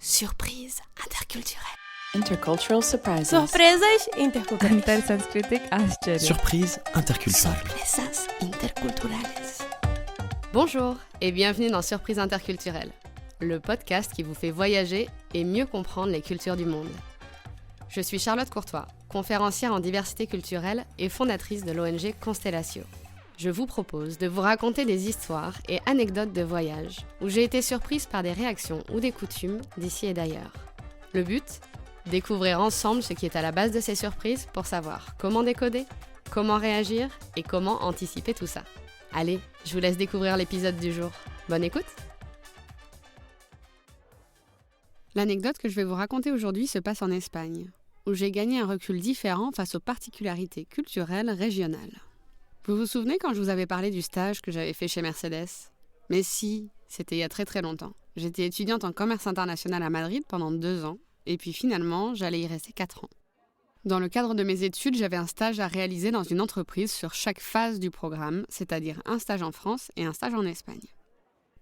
Surprise interculturelle. Intercultural surprises. Surpresas interculturais. Intersanskritic आश्चर्य. Surprise interculturelle. Sorpresas interculturales. Bonjour et bienvenue dans Surprise interculturelle, le podcast qui vous fait voyager et mieux comprendre les cultures du monde. Je suis Charlotte Courtois, conférencière en diversité culturelle et fondatrice de l'ONG Constellatio. Je vous propose de vous raconter des histoires et anecdotes de voyage où j'ai été surprise par des réactions ou des coutumes d'ici et d'ailleurs. Le but ? Découvrir ensemble ce qui est à la base de ces surprises pour savoir comment décoder, comment réagir et comment anticiper tout ça. Allez, je vous laisse découvrir l'épisode du jour. Bonne écoute! L'anecdote que je vais vous raconter aujourd'hui se passe en Espagne, où j'ai gagné un recul différent face aux particularités culturelles régionales. Vous vous souvenez quand je vous avais parlé du stage que j'avais fait chez Mercedes ? Mais si, c'était il y a très très longtemps. J'étais étudiante en commerce international à Madrid pendant 2 ans, et puis finalement, j'allais y rester 4 ans. Dans le cadre de mes études, j'avais un stage à réaliser dans une entreprise sur chaque phase du programme, c'est-à-dire un stage en France et un stage en Espagne.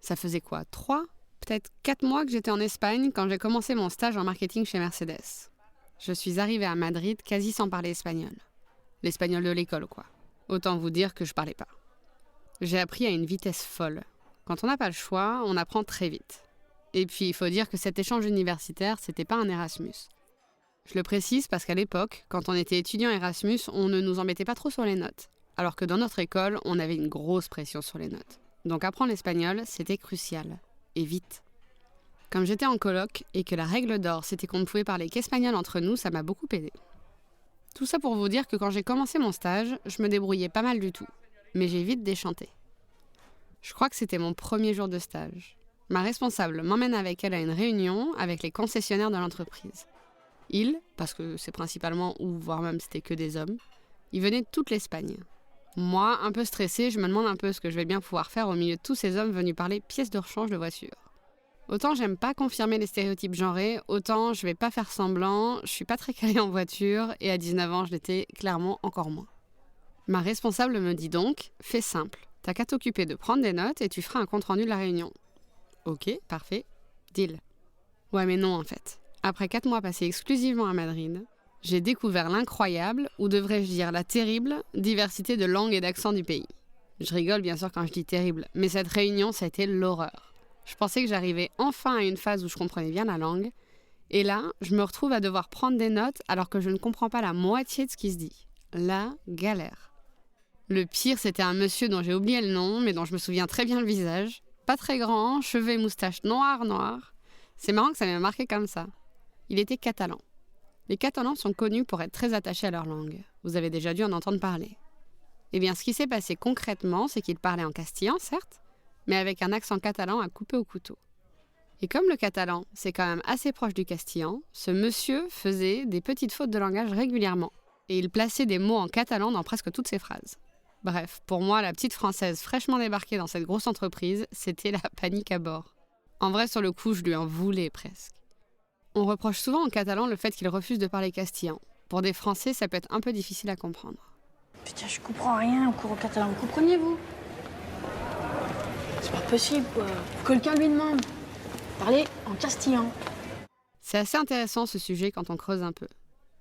Ça faisait quoi, 3, peut-être 4 mois que j'étais en Espagne quand j'ai commencé mon stage en marketing chez Mercedes. Je suis arrivée à Madrid quasi sans parler espagnol. L'espagnol de l'école, quoi. Autant vous dire que je parlais pas. J'ai appris à une vitesse folle. Quand on n'a pas le choix, on apprend très vite. Et puis, il faut dire que cet échange universitaire, c'était pas un Erasmus. Je le précise parce qu'à l'époque, quand on était étudiant Erasmus, on ne nous embêtait pas trop sur les notes. Alors que dans notre école, on avait une grosse pression sur les notes. Donc apprendre l'espagnol, c'était crucial. Et vite. Comme j'étais en coloc et que la règle d'or, c'était qu'on ne pouvait parler qu'espagnol entre nous, ça m'a beaucoup aidé. Tout ça pour vous dire que quand j'ai commencé mon stage, je me débrouillais pas mal du tout. Mais j'ai vite déchanté. Je crois que c'était mon premier jour de stage. Ma responsable m'emmène avec elle à une réunion avec les concessionnaires de l'entreprise. Ils, parce que c'est principalement, ou voire même c'était que des hommes, ils venaient de toute l'Espagne. Moi, un peu stressée, je me demande un peu ce que je vais bien pouvoir faire au milieu de tous ces hommes venus parler pièces de rechange de voiture. Autant j'aime pas confirmer les stéréotypes genrés, autant je vais pas faire semblant, je suis pas très calée en voiture et à 19 ans je l'étais clairement encore moins. Ma responsable me dit donc, fais simple, t'as qu'à t'occuper de prendre des notes et tu feras un compte-rendu de la réunion. Ok, parfait, deal. Ouais mais non en fait. Après 4 mois passés exclusivement à Madrid, j'ai découvert l'incroyable, ou devrais-je dire la terrible, diversité de langues et d'accents du pays. Je rigole bien sûr quand je dis terrible, mais cette réunion ça a été l'horreur. Je pensais que j'arrivais enfin à une phase où je comprenais bien la langue. Et là, je me retrouve à devoir prendre des notes alors que je ne comprends pas la moitié de ce qui se dit. La galère. Le pire, c'était un monsieur dont j'ai oublié le nom, mais dont je me souviens très bien le visage. Pas très grand, cheveux et moustaches noirs. C'est marrant que ça m'ait marqué comme ça. Il était catalan. Les Catalans sont connus pour être très attachés à leur langue. Vous avez déjà dû en entendre parler. Eh bien, ce qui s'est passé concrètement, c'est qu'il parlait en castillan, certes, mais avec un accent catalan à couper au couteau. Et comme le catalan, c'est quand même assez proche du castillan, ce monsieur faisait des petites fautes de langage régulièrement. Et il plaçait des mots en catalan dans presque toutes ses phrases. Bref, pour moi, la petite Française fraîchement débarquée dans cette grosse entreprise, c'était la panique à bord. En vrai, sur le coup, je lui en voulais presque. On reproche souvent aux Catalans le fait qu'ils refusent de parler castillan. Pour des Français, ça peut être un peu difficile à comprendre. Putain, je comprends rien au cours au catalan. Comprenez-vous ? C'est pas possible, quoi. Quelqu'un lui demande. Parler en castillan. C'est assez intéressant ce sujet quand on creuse un peu.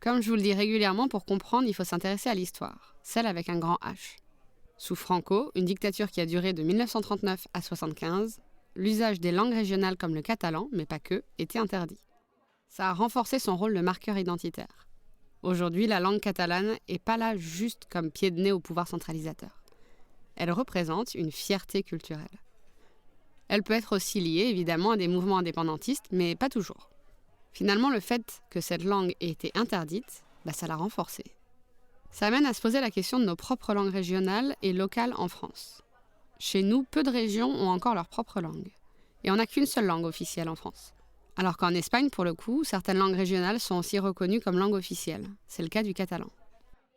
Comme je vous le dis régulièrement, pour comprendre, il faut s'intéresser à l'histoire, celle avec un grand H. Sous Franco, une dictature qui a duré de 1939 à 1975, l'usage des langues régionales comme le catalan, mais pas que, était interdit. Ça a renforcé son rôle de marqueur identitaire. Aujourd'hui, la langue catalane n'est pas là juste comme pied de nez au pouvoir centralisateur. Elle représente une fierté culturelle. Elle peut être aussi liée, évidemment, à des mouvements indépendantistes, mais pas toujours. Finalement, le fait que cette langue ait été interdite, ça l'a renforcée. Ça amène à se poser la question de nos propres langues régionales et locales en France. Chez nous, peu de régions ont encore leur propre langue. Et on n'a qu'une seule langue officielle en France. Alors qu'en Espagne, pour le coup, certaines langues régionales sont aussi reconnues comme langue officielle. C'est le cas du catalan.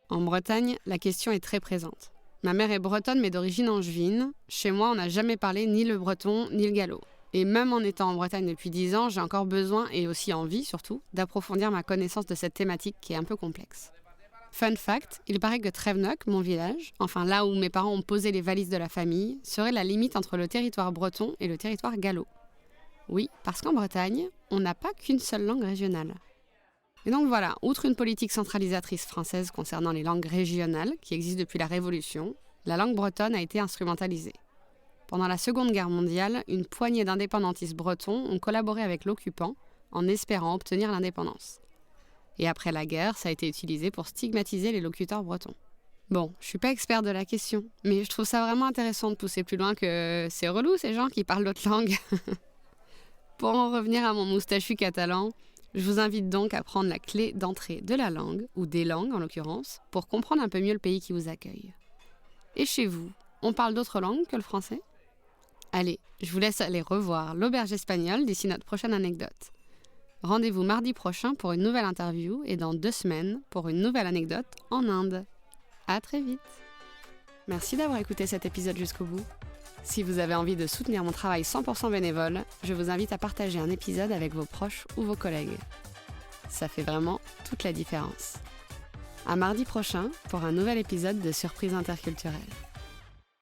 En Bretagne, la question est très présente. Ma mère est bretonne mais d'origine angevine. Chez moi, on n'a jamais parlé ni le breton ni le gallo. Et même en étant en Bretagne depuis 10 ans, j'ai encore besoin, et aussi envie surtout, d'approfondir ma connaissance de cette thématique qui est un peu complexe. Fun fact, il paraît que Trévenock, mon village, enfin là où mes parents ont posé les valises de la famille, serait la limite entre le territoire breton et le territoire gallo. Oui, parce qu'en Bretagne, on n'a pas qu'une seule langue régionale. Et donc voilà, outre une politique centralisatrice française concernant les langues régionales, qui existe depuis la Révolution, la langue bretonne a été instrumentalisée. Pendant la Seconde Guerre mondiale, une poignée d'indépendantistes bretons ont collaboré avec l'occupant en espérant obtenir l'indépendance. Et après la guerre, ça a été utilisé pour stigmatiser les locuteurs bretons. Bon, je suis pas expert de la question, mais je trouve ça vraiment intéressant de pousser plus loin que c'est relou ces gens qui parlent d'autres langues. Pour en revenir à mon moustachu catalan, je vous invite donc à prendre la clé d'entrée de la langue, ou des langues en l'occurrence, pour comprendre un peu mieux le pays qui vous accueille. Et chez vous, on parle d'autres langues que le français ? Allez, je vous laisse aller revoir l'auberge espagnole d'ici notre prochaine anecdote. Rendez-vous mardi prochain pour une nouvelle interview et dans 2 semaines pour une nouvelle anecdote en Inde. À très vite. Merci d'avoir écouté cet épisode jusqu'au bout. Si vous avez envie de soutenir mon travail 100% bénévole, je vous invite à partager un épisode avec vos proches ou vos collègues. Ça fait vraiment toute la différence. À mardi prochain pour un nouvel épisode de Surprise interculturelle.